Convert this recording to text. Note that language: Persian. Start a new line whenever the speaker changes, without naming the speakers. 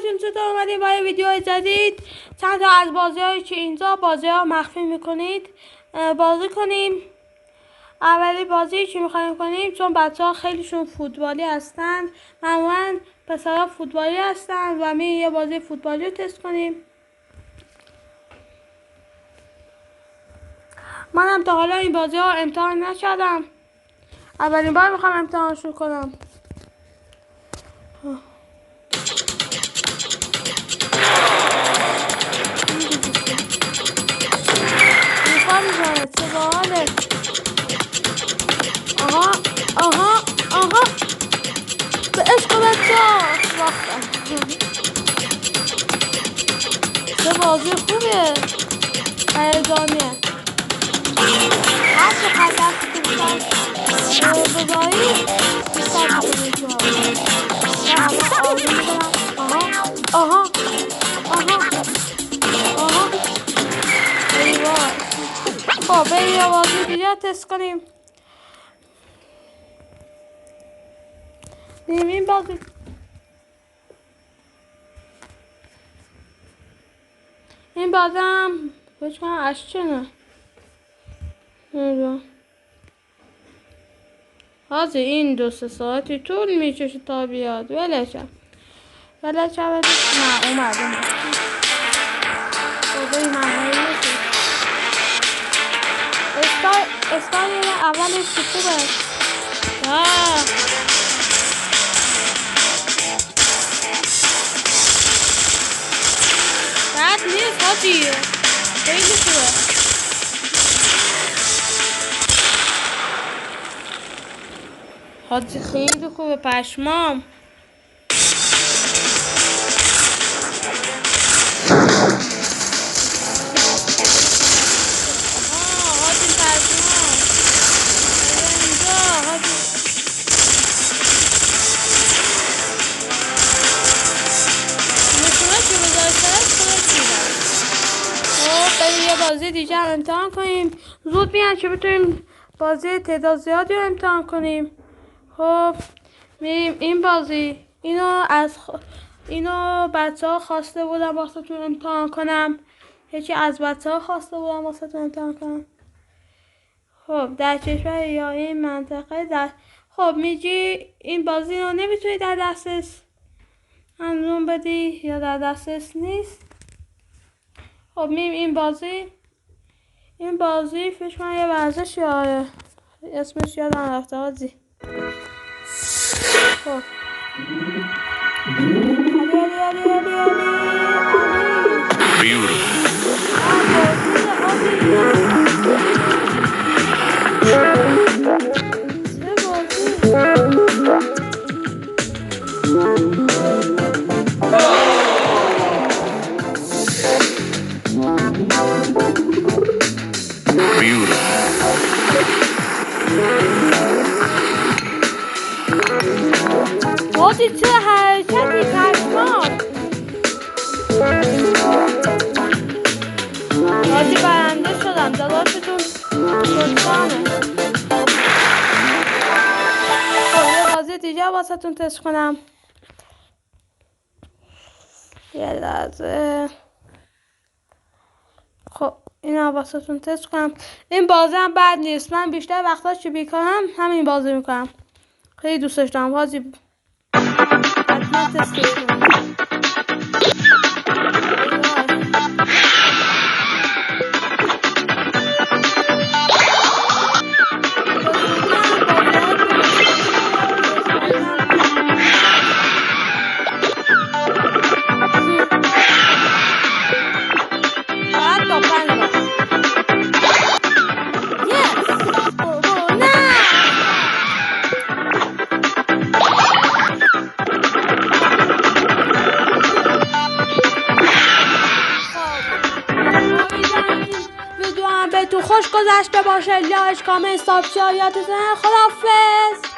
حالتون چطور؟ اومدیم با ویدیو جدید. چند تا از بازی هایی که اینجا بازی ها مخفی میکنید بازی کنیم. اولی بازی که میخوایم کنیم، چون بچه ها خیلیشون فوتبالی هستن، معمولا پسرها فوتبالی هستن و می یه بازی فوتبالی رو تست کنیم. منم تا حالا این بازی ها امتحان نکردم، اولین بار میخوام امتحانشون کنم. چه باحاله. آها به عشق بچه‌ها باختم. چه بازی خوبه، هیجانیه. هر چقدر دست بیشتر بزایی بیشتر میکنه تو اول آروم میکنم. آها ایوای. خب بریم یه بازی دیگه تست کنیم. این بازی هم بچه کنم اشچنه حاضر این 2-3 ساعتی طول میکشه تا بیاد. ولشم نه اومد خدا این منهایی نشد. استایل اولش خوبه. بد نیست حاجی، خیلی خوبه. حاجی خیلی خوبه، پشمام. یه بازی دیگه هم امتحان کنیم. زود بیان که بتونیم بازی تعداد زیادی رو امتحان کنیم. خب میریم این بازی. اینو بچه ها خواسته بودم واسهتون امتحان کنم. یکی از بچه ها خواسته بودم واسهتون امتحان کنم. خب در کشور یا این منطقه خب میگی این بازی رو نمیتونی در دسترس انجام بدی یا در دسترس نیست. خب میریم این بازی فکر کنم یه ورزش یا اسمش یادم رفته حاجی. خب حاجی چه حرکتی پشمام. حاجی برنده شدم، داداشتون لطفانه. خب یه بازی دیگه واسه تون تست کنم. یه لحظه. خب اینا واسه تون تست کنم. این بازی هم بد نیست. من بیشتر وقتا که بیکارم همین بازی میکنم. خیلی دوستش دارم حاجی. حتما تستش کنم. بهتون خوش گذشته باشه. لایک، کامنت، سابسکرایب یادتون. خداحافظ.